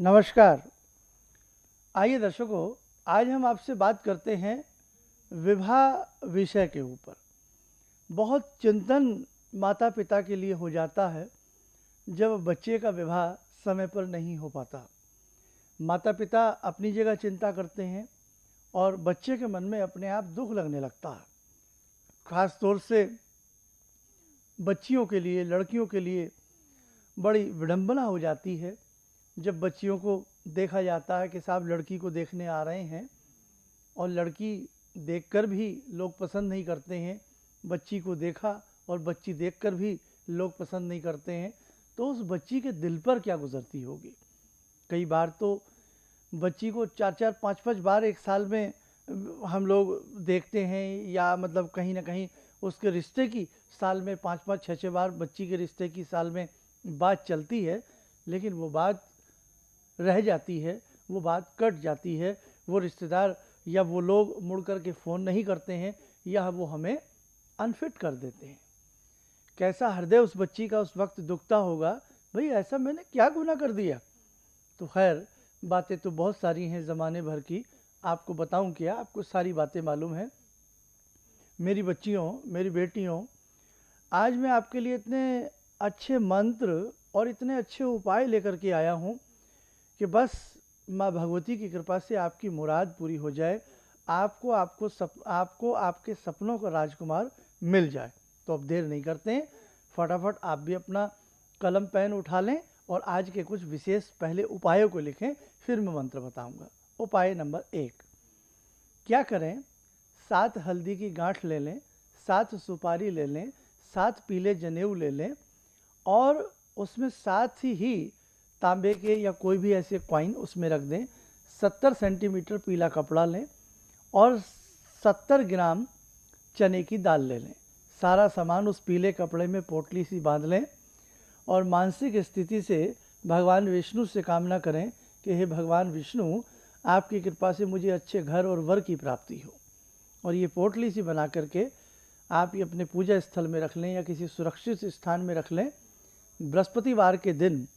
नमस्कार। आइए दर्शकों, आज हम आपसे बात करते हैं विवाह विषय के ऊपर। बहुत चिंतन माता पिता के लिए हो जाता है जब बच्चे का विवाह समय पर नहीं हो पाता। माता पिता अपनी जगह चिंता करते हैं और बच्चे के मन में अपने आप दुख लगने लगता है। खास तौर से बच्चियों के लिए, लड़कियों के लिए बड़ी विडंबना हो जाती है जब बच्चियों को देखा जाता है कि साहब लड़की को देखने आ रहे हैं और लड़की देखकर भी लोग पसंद नहीं करते हैं, बच्ची को देखा और बच्ची देखकर भी लोग पसंद नहीं करते हैं, तो उस बच्ची के दिल पर क्या गुजरती होगी। कई बार तो बच्ची को 4-4, 5-5 बार एक साल में हम लोग देखते हैं, या मतलब कहीं ना कहीं उसके रिश्ते की साल में 5-5, 6-6 बार बच्ची के रिश्ते की साल में बात चलती है, लेकिन वो बात रह जाती है, वो बात कट जाती है। वो रिश्तेदार या वो लोग मुड़ कर के फ़ोन नहीं करते हैं या वो हमें अनफिट कर देते हैं। कैसा हृदय उस बच्ची का उस वक्त दुखता होगा, भाई ऐसा मैंने क्या गुनाह कर दिया। तो खैर, बातें तो बहुत सारी हैं ज़माने भर की, आपको बताऊं क्या, आपको सारी बातें मालूम हैं। मेरी बच्चियों, मेरी बेटियों, आज मैं आपके लिए इतने अच्छे मंत्र और इतने अच्छे उपाय लेकर के आया हूँ कि बस माँ भगवती की कृपा से आपकी मुराद पूरी हो जाए, आपको आपके सपनों का राजकुमार मिल जाए। तो अब देर नहीं करते हैं, फटाफट आप भी अपना कलम पेन उठा लें और आज के कुछ विशेष पहले उपायों को लिखें, फिर मैं मंत्र बताऊंगा। उपाय नंबर 1, क्या करें? 7 हल्दी की गांठ ले लें, 7 सुपारी ले लें, 7 पीले जनेऊ ले लें और उसमें साथ ही तांबे के या कोई भी ऐसे कॉइन उसमें रख दें। 70 सेंटीमीटर पीला कपड़ा लें और 70 ग्राम चने की दाल ले लें। सारा सामान उस पीले कपड़े में पोटली सी बांध लें और मानसिक स्थिति से भगवान विष्णु से कामना करें कि हे भगवान विष्णु, आपकी कृपा से मुझे अच्छे घर और वर की प्राप्ति हो। और ये पोटली सी बना करके आप ये अपने पूजा स्थल में रख लें या किसी सुरक्षित स्थान में रख लें। बृहस्पतिवार के दिन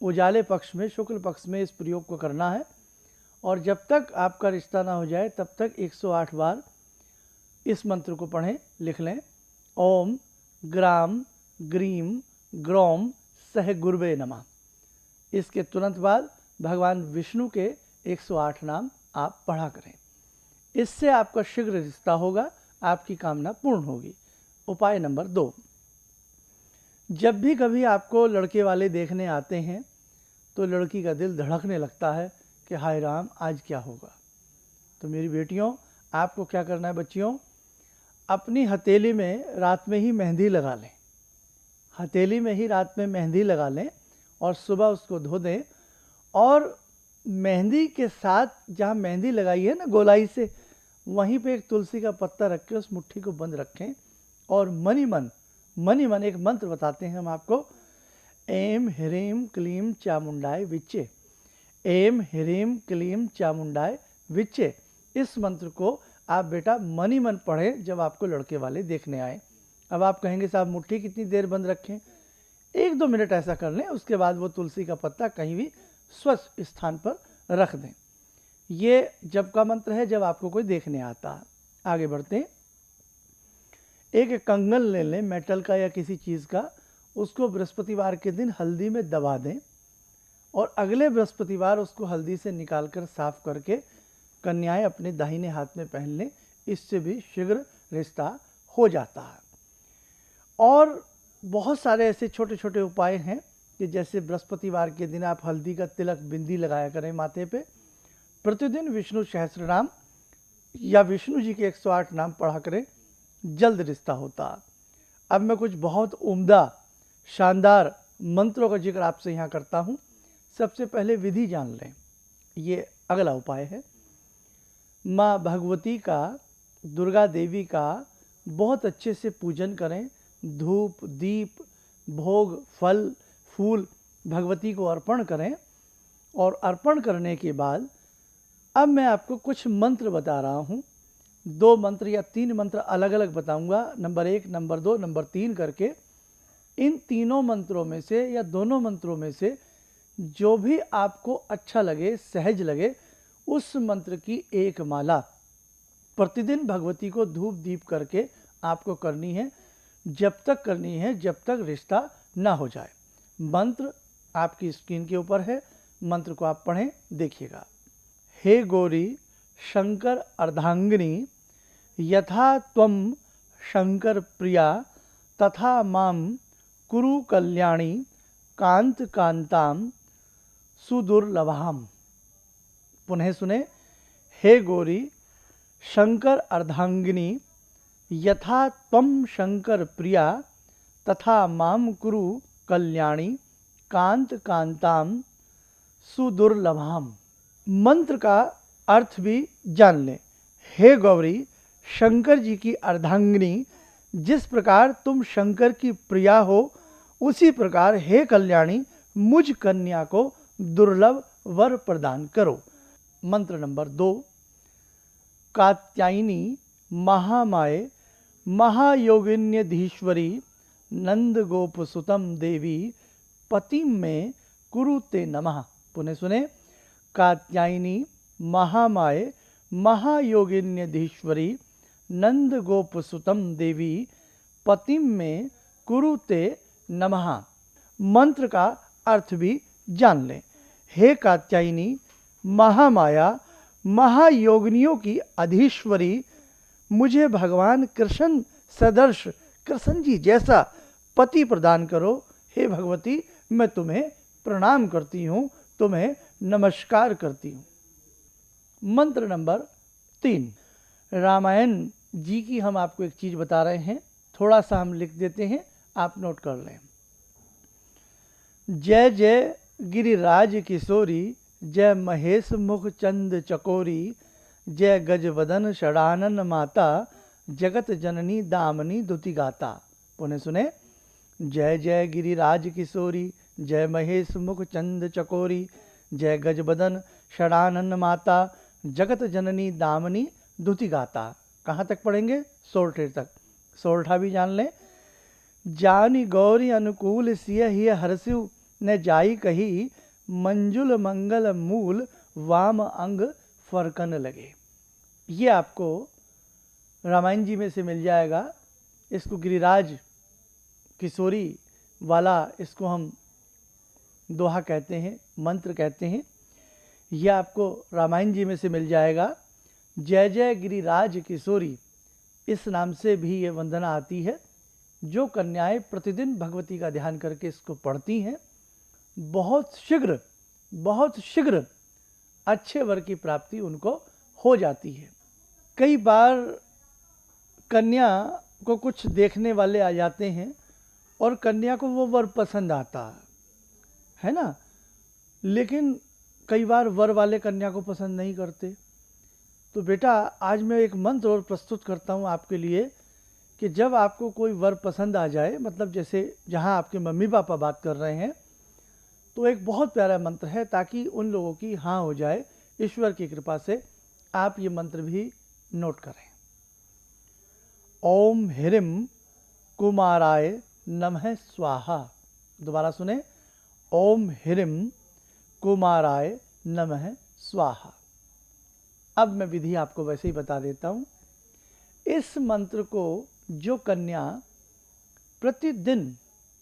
उजाले पक्ष में, शुक्ल पक्ष में इस प्रयोग को करना है और जब तक आपका रिश्ता ना हो जाए तब तक 108 बार इस मंत्र को पढ़ें, लिख लें। ओम ग्राम ग्रीम ग्रोम सह गुरुवे नमः। इसके तुरंत बाद भगवान विष्णु के 108 नाम आप पढ़ा करें। इससे आपका शीघ्र रिश्ता होगा, आपकी कामना पूर्ण होगी। उपाय नंबर 2, जब भी कभी आपको लड़के वाले देखने आते हैं तो लड़की का दिल धड़कने लगता है कि हाय राम, आज क्या होगा। तो मेरी बेटियों, आपको क्या करना है बच्चियों, अपनी हथेली में रात में ही मेहंदी लगा लें। हथेली में ही रात में मेहंदी लगा लें और सुबह उसको धो दें और मेहंदी के साथ जहाँ मेहंदी लगाई है ना गोलाई से, वहीं पे एक तुलसी का पत्ता रख के उस मुट्ठी को बंद रखें और मनी मन एक मंत्र बताते हैं हम आपको। एम ह्रीम क्लीम चामुंडाय विच्चे, एम ह्रीम क्लीम चामुंडाय विच्चे। इस मंत्र को आप बेटा मनी मन पढ़ें जब आपको लड़के वाले देखने आए। अब आप कहेंगे साहब मुट्ठी कितनी देर बंद रखें? 1-2 मिनट ऐसा कर लें, उसके बाद वो तुलसी का पत्ता कहीं भी स्वच्छ स्थान पर रख दें। ये जब का मंत्र है जब आपको कोई देखने आता है। आगे बढ़ते हैं। एक कंगन ले लें, मेटल का या किसी चीज़ का, उसको बृहस्पतिवार के दिन हल्दी में दबा दें और अगले बृहस्पतिवार उसको हल्दी से निकालकर साफ करके कन्याएं अपने दाहिने हाथ में पहन लें। इससे भी शीघ्र रिश्ता हो जाता है। और बहुत सारे ऐसे छोटे छोटे उपाय हैं कि जैसे बृहस्पतिवार के दिन आप हल्दी का तिलक, बिंदी लगाया करें माथे पे। प्रतिदिन विष्णु सहस्त्र नाम या विष्णु जी के 108 नाम पढ़ा करें, जल्द रिश्ता होता है। अब मैं कुछ बहुत उम्दा शानदार मंत्रों का जिक्र आपसे यहाँ करता हूँ। सबसे पहले विधि जान लें। ये अगला उपाय है। माँ भगवती का, दुर्गा देवी का बहुत अच्छे से पूजन करें। धूप, दीप, भोग, फल, फूल भगवती को अर्पण करें और अर्पण करने के बाद अब मैं आपको कुछ मंत्र बता रहा हूँ। 2 मंत्र या 3 मंत्र अलग अलग बताऊंगा, नंबर 1, नंबर 2, नंबर 3 करके। इन तीनों मंत्रों में से या दोनों मंत्रों में से जो भी आपको अच्छा लगे, सहज लगे, उस मंत्र की एक माला प्रतिदिन भगवती को धूप दीप करके आपको करनी है। जब तक करनी है जब तक रिश्ता ना हो जाए। मंत्र आपकी स्क्रीन के ऊपर है, मंत्र को आप पढ़ें, देखिएगा। हे गौरी शंकर अर्धांगिनी, यथा त्वं शंकर प्रिया, तथा माम कुरु कल्याणी, कांत कांताम सुदुर्लभाम। पुनः सुने। हे गौरी शंकर अर्धांगिनी, यथा त्वं शंकर प्रिया, तथा माम कुरु कल्याणी, कांत कांताम सुदुर्लभाम। मंत्र का अर्थ भी जान लें। हे गौरी शंकर जी की अर्धांगिनी, जिस प्रकार तुम शंकर की प्रिया हो, उसी प्रकार हे कल्याणी मुझ कन्या को दुर्लभ वर प्रदान करो। मंत्र नंबर 2। कात्यायनी महामाये महायोगिन्यधीश्वरी, नंद गोप सुतम देवी, पतिम में कुरुते नमः। पुनः सुने। कात्यायनी महामाये महायोगिन्यधीश्वरी, नंद गोप सुतम देवी, पतिम में कुरुते नमः। मंत्र का अर्थ भी जान लें। हे कात्यायनी महामाया महायोगिनियों की अधीश्वरी, मुझे भगवान कृष्ण सदर्श, कृष्ण जी जैसा पति प्रदान करो। हे भगवती मैं तुम्हें प्रणाम करती हूँ, तुम्हें नमस्कार करती हूँ। मंत्र नंबर 3। रामायण जी की हम आपको एक चीज़ बता रहे हैं, थोड़ा सा हम लिख देते हैं, आप नोट कर लें। जय जय गिरिराज किशोरी, जय महेश मुख चंद चकोरी, जय गजवदन षडानन माता, जगत जननी दामनी दुति गाता। पुनः सुने। जय जय गिरिराज किशोरी, जय महेश मुख चंद चकोरी, जय गजबदन षडानन माता, जगत जननी दामनी दुति गाता। कहाँ तक पढ़ेंगे? सोरठे तक। सोरठा भी जान लें। जानी गौरी अनुकूल सिय ही हरसिव, न जाई कही, मंजुल मंगल मूल, वाम अंग फरकन लगे। ये आपको रामायण जी में से मिल जाएगा। इसको गिरिराज किशोरी वाला, इसको हम दोहा कहते हैं, मंत्र कहते हैं। यह आपको रामायण जी में से मिल जाएगा। जय जय गिरिराज किशोरी, इस नाम से भी ये वंदना आती है। जो कन्याएं प्रतिदिन भगवती का ध्यान करके इसको पढ़ती हैं, बहुत शीघ्र अच्छे वर की प्राप्ति उनको हो जाती है। कई बार कन्या को कुछ देखने वाले आ जाते हैं और कन्या को वो वर पसंद आता है ना, लेकिन कई बार वर वाले कन्या को पसंद नहीं करते। तो बेटा आज मैं एक मंत्र और प्रस्तुत करता हूँ आपके लिए कि जब आपको कोई वर पसंद आ जाए, मतलब जैसे जहाँ आपके मम्मी पापा बात कर रहे हैं, तो एक बहुत प्यारा मंत्र है ताकि उन लोगों की हाँ हो जाए। ईश्वर की कृपा से आप ये मंत्र भी नोट करें। ओम ह्रीं कुमाराय नमः स्वाहा। दोबारा सुने। ओम ह्रीं कुमाराय नमः स्वाहा। अब मैं विधि आपको वैसे ही बता देता हूँ। इस मंत्र को जो कन्या प्रतिदिन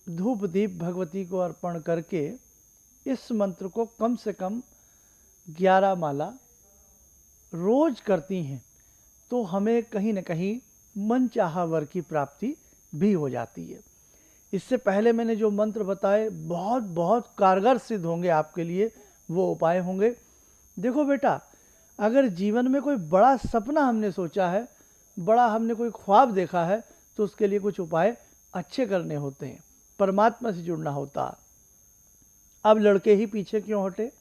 धूप दीप भगवती को अर्पण करके इस मंत्र को कम से कम 11 माला रोज करती हैं, तो हमें कहीं न कहीं मनचाहा वर की प्राप्ति भी हो जाती है। इससे पहले मैंने जो मंत्र बताए बहुत बहुत कारगर सिद्ध होंगे आपके लिए, वो उपाय होंगे। देखो बेटा, अगर जीवन में कोई बड़ा सपना हमने सोचा है, बड़ा हमने कोई ख्वाब देखा है, तो उसके लिए कुछ उपाय अच्छे करने होते हैं, परमात्मा से जुड़ना होता है। अब लड़के ही पीछे क्यों हटे?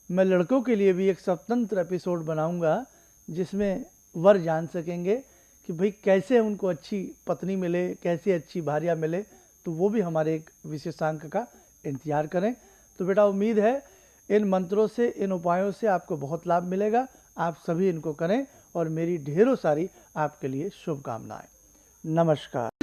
मैं लड़कों के लिए भी एक स्वतंत्र एपिसोड बनाऊंगा जिसमें वर जान सकेंगे कि भाई कैसे उनको अच्छी पत्नी मिले, कैसे अच्छी भार्या मिले। तो वो भी हमारे एक विशेषांक का इंतजार करें। तो बेटा उम्मीद है इन मंत्रों से, इन उपायों से आपको बहुत लाभ मिलेगा। आप सभी इनको करें और मेरी ढेरों सारी आपके लिए शुभकामनाएं। नमस्कार।